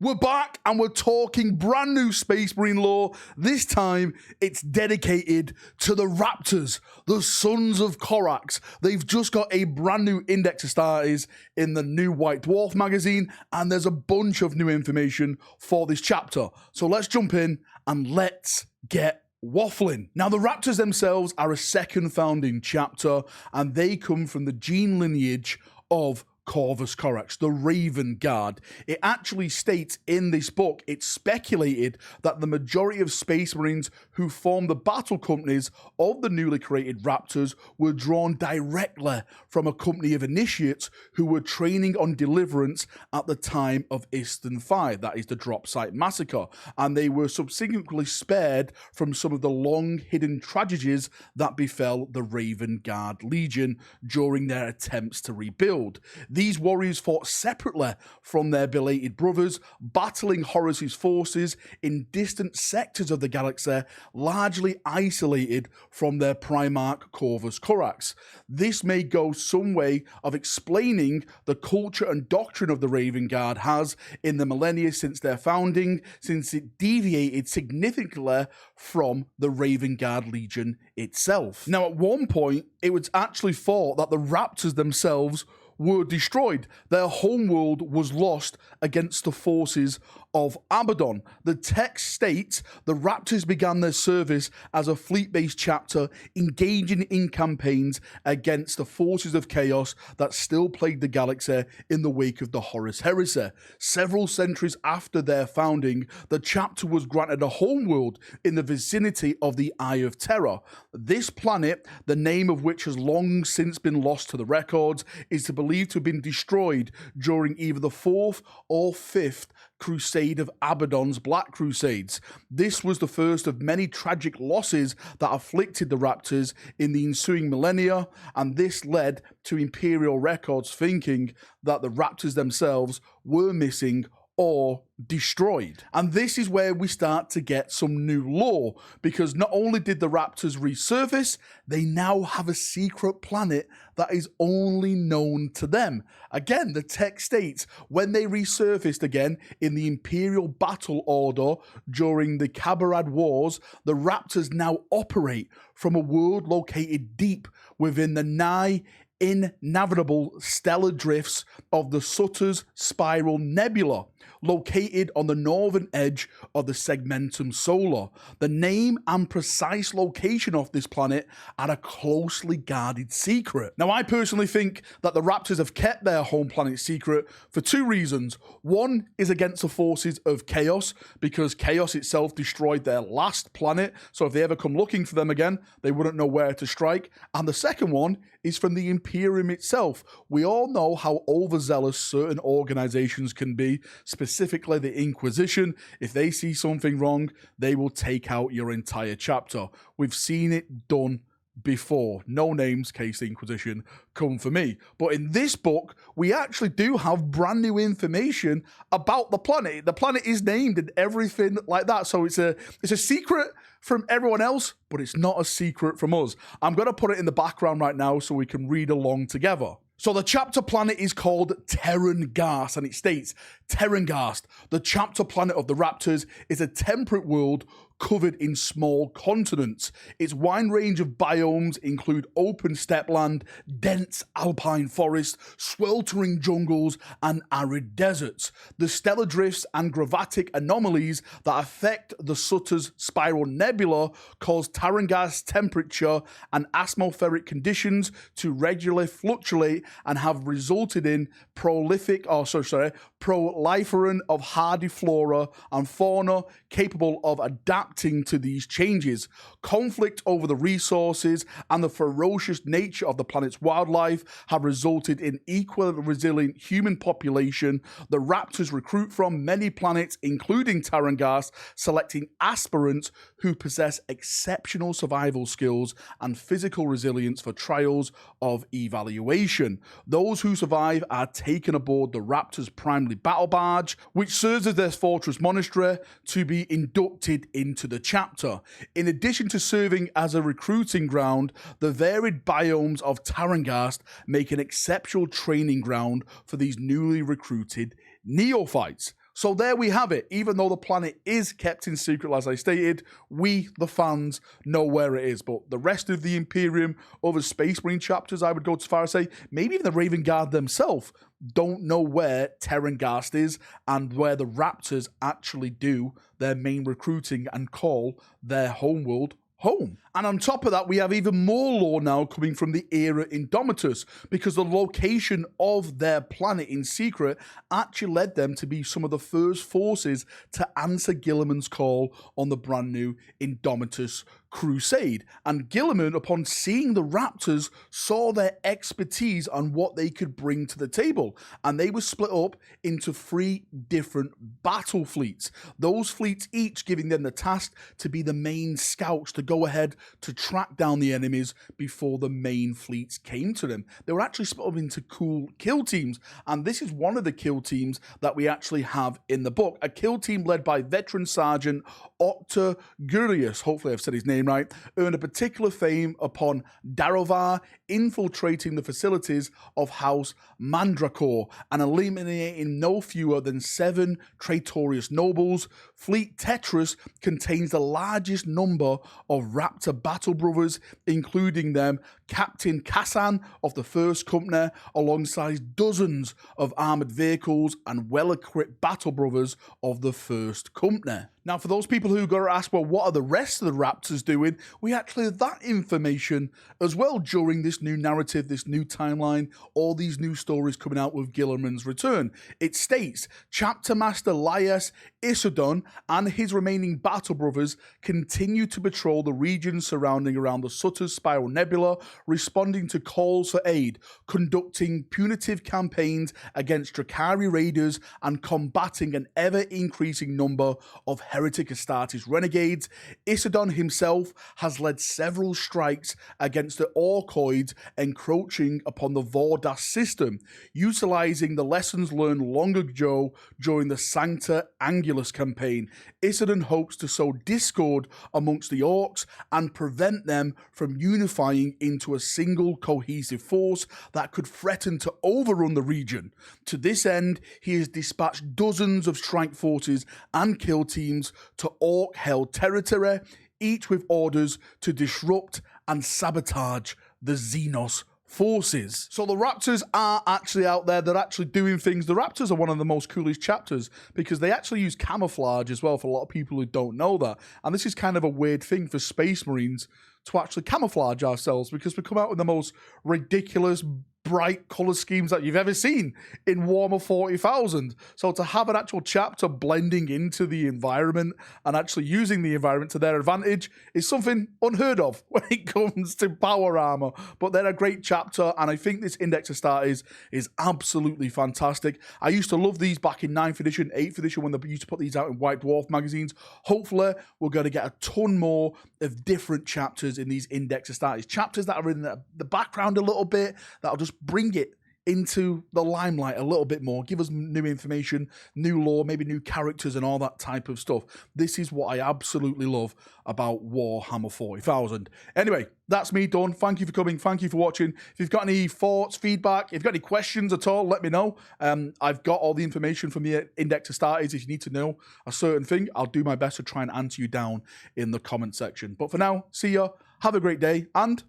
We're back and we're talking brand new Space Marine lore. This time it's dedicated to the Raptors, the Sons of Corax. They've just got a brand new Index Astartes in the new White Dwarf magazine, and there's a bunch of new information for this chapter. So let's jump in and let's get waffling. Now, the Raptors themselves are a second founding chapter, and they come from the gene lineage of Corvus Corax, the Raven Guard. It actually states in this book, it's speculated that the majority of Space Marines who formed the battle companies of the newly created Raptors were drawn directly from a company of initiates who were training on Deliverance at the time of Eastern Fire, that is the drop site massacre, and they were subsequently spared from some of the long hidden tragedies that befell the Raven Guard Legion during their attempts to rebuild. These warriors fought separately from their belated brothers, battling Horus's forces in distant sectors of the galaxy, largely isolated from their Primarch Corvus Corax. This may go some way of explaining the culture and doctrine of the Raven Guard has in the millennia since their founding, since it deviated significantly from the Raven Guard Legion itself. Now, at one point, it was actually thought that the Raptors themselves were destroyed. Their homeworld was lost against the forces of Abaddon. The text states the Raptors began their service as a fleet-based chapter, engaging in campaigns against the forces of chaos that still plagued the galaxy in the wake of the Horus Heresy. Several centuries after their founding, the chapter was granted a homeworld in the vicinity of the Eye of Terror. This planet, the name of which has long since been lost to the records, is believed to have been destroyed during either the 4th or 5th Crusade of Abaddon's Black Crusades. This was the first of many tragic losses that afflicted the Raptors in the ensuing millennia, and this led to Imperial records thinking that the Raptors themselves were missing or destroyed. And this is where we start to get some new lore, because not only did the Raptors resurface, they now have a secret planet that is only known to them. Again, the text states, when they resurfaced again in the Imperial Battle Order during the Kabarad Wars, the Raptors now operate from a world located deep within the nigh innavigable stellar drifts of the Sutter's Spiral Nebula, located on the northern edge of the Segmentum Solar. The name and precise location of this planet are a closely guarded secret. Now, I personally think that the Raptors have kept their home planet secret for two reasons. One is against the forces of Chaos, because Chaos itself destroyed their last planet, so if they ever come looking for them again, they wouldn't know where to strike. And the second one is from the Imperium itself. We all know how overzealous certain organizations can be, specifically the Inquisition. If they see something wrong, they will take out your entire chapter. We've seen it done before. No names, case the Inquisition, come for me. But in this book, we actually do have brand new information about the planet. The planet is named and everything like that. So it's a secret from everyone else, but it's not a secret from us. I'm going to put it in the background right now so we can read along together. So the chapter planet is called Terrangast, and it states, Terrangast, the chapter planet of the Raptors, is a temperate world covered in small continents. Its wide range of biomes include open steppe land, dense alpine forest, sweltering jungles, and arid deserts. The stellar drifts and gravatic anomalies that affect the Sutter's Spiral Nebula cause Terrangast's temperature and atmospheric conditions to regularly fluctuate and have resulted in proliferation of hardy flora and fauna capable of adapting to these changes. Conflict over the resources and the ferocious nature of the planet's wildlife have resulted in equally resilient human population. The Raptors recruit from many planets, including Terrangast, selecting aspirants who possess exceptional survival skills and physical resilience for trials of evaluation. Those who survive are taken aboard the Raptors' primary battle barge, which serves as their fortress monastery, to be inducted into the chapter. In addition to serving as a recruiting ground, the varied biomes of Terrangast make an exceptional training ground for these newly recruited neophytes. So there we have it. Even though the planet is kept in secret, as I stated, we, the fans, know where it is. But the rest of the Imperium, other Space Marine chapters, I would go as far as say, maybe even the Raven Guard themselves, don't know where Terrangast is and where the Raptors actually do their main recruiting and call their homeworld home. And on top of that, we have even more lore now coming from the era Indomitus, because the location of their planet in secret actually led them to be some of the first forces to answer Guilliman's call on the brand new Indomitus crusade. And Guilliman, upon seeing the Raptors, saw their expertise on what they could bring to the table, and they were split up into 3 different battle fleets. Those fleets each giving them the task to be the main scouts to go ahead to track down the enemies before the main fleets came to them. They were actually split up into cool kill teams, and this is one of the kill teams that we actually have in the book. A kill team led by veteran Sergeant Octa Gurius, hopefully I've said his name right, earned a particular fame upon Darovar infiltrating the facilities of House Mandracore and eliminating no fewer than 7 traitorous nobles. Fleet Tetris contains the largest number of Raptor battle brothers, including them Captain Kassan of the 1st Company, alongside dozens of armoured vehicles and well-equipped battle brothers of the 1st Company. Now, for those people who got to ask, well, what are the rest of the Raptors doing? We actually have that information as well during this new narrative, this new timeline, all these new stories coming out with Guilliman's return. It states, Chapter Master Laius Isodon and his remaining battle brothers continue to patrol the regions surrounding around the Sutter's Spiral Nebula, responding to calls for aid, conducting punitive campaigns against Drakari raiders, and combating an ever-increasing number of Heretic Astartes renegades. Isodon himself has led several strikes against the Orcoids encroaching upon the Vordas system, utilizing the lessons learned long ago during the Sancta Angulus campaign. Isodon hopes to sow discord amongst the Orcs and prevent them from unifying into a single cohesive force that could threaten to overrun the region. To this end, he has dispatched dozens of strike forces and kill teams to Orc-held territory, each with orders to disrupt and sabotage the Xenos forces. So the Raptors are actually out there. They're actually doing things. The Raptors are one of the most coolest chapters because they actually use camouflage as well, for a lot of people who don't know that. And this is kind of a weird thing for Space Marines to actually camouflage ourselves, because we come out with the most ridiculous bright color schemes that you've ever seen in Warhammer 40,000. So to have an actual chapter blending into the environment and actually using the environment to their advantage is something unheard of when it comes to power armor. But they're a great chapter, and I think this Index Astarte is absolutely fantastic. I used to love these back in 9th edition, 8th edition, when they used to put these out in White Dwarf magazines. Hopefully we're going to get a ton more of different chapters in these Index Astartes. Chapters that are in the background a little bit, that'll just bring it into the limelight a little bit more, give us new information, new lore, maybe new characters and all that type of stuff. This is what I absolutely love about Warhammer 40,000. Anyway, that's me done. Thank you for coming. Thank you for watching. If you've got any thoughts, feedback, if you've got any questions at all, let me know. I've got all the information from the Index Astartes. If you need to know a certain thing, I'll do my best to try and answer you down in the comment section. But for now, see ya, have a great day, and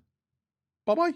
bye-bye.